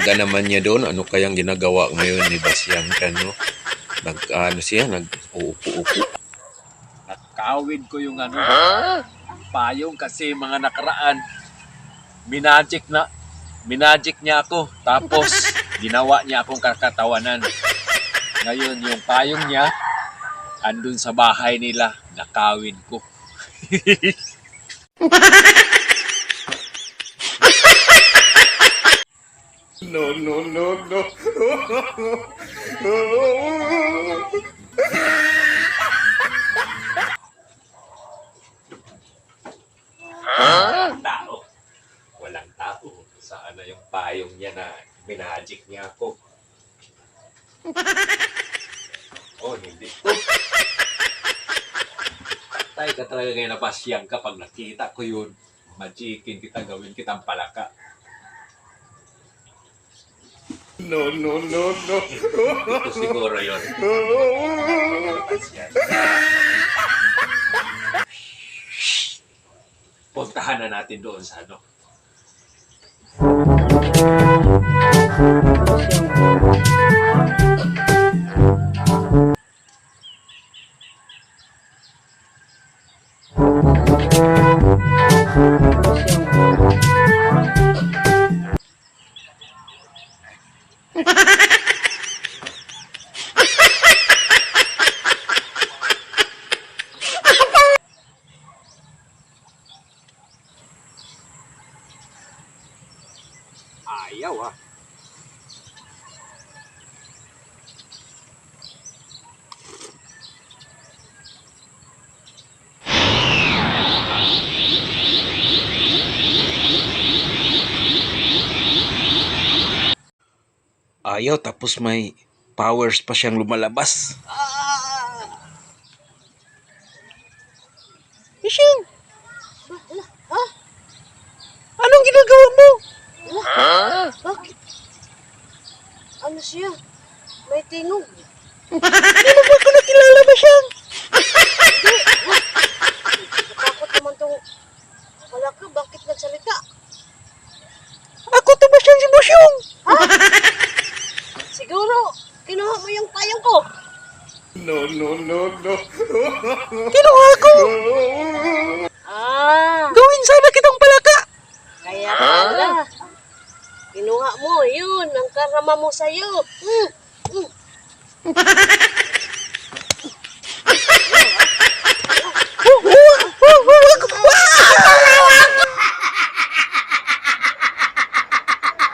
aga naman niya doon. Ano kayang ginagawa ngayon ni Basyang Kano? Ano siya? Nag-uupo-upo. Nakawin ko yung payong kasi mga nakaraan. Minagic niya ako. Tapos, ginawa niya akong kakatawanan. Ngayon, yung payong niya, andun sa bahay nila. Nakawin ko. No, no, no, no. Tao. Walang tao. Saan na yung payong niya na minagic niya ako? Oh, hindi. Patay ka talaga ngayon na Basyang kapag nakita ko yun. Magikin kita, gawin kitang palaka. No, no, no, no. Ito siguro yun. Puntahan na natin doon sa ano. Ayaw ah. Ayaw, tapos may powers pa siyang lumalabas. Basyang! Anong ginagawa mo? Bakit? Ano siya? May tingog. Hindi mo ba ko nakilala, Basyang? Natakot naman tong malaki. Bakit nagsalita? Ako to, Basyang, si Basyang! Siguro, kinuha mo yung payong ko. No, no, no, no. Kinuha ko! Gawin sana kitang palaka! Kaya pala. Kinuha mo, yun. Ang karama mo sa'yo.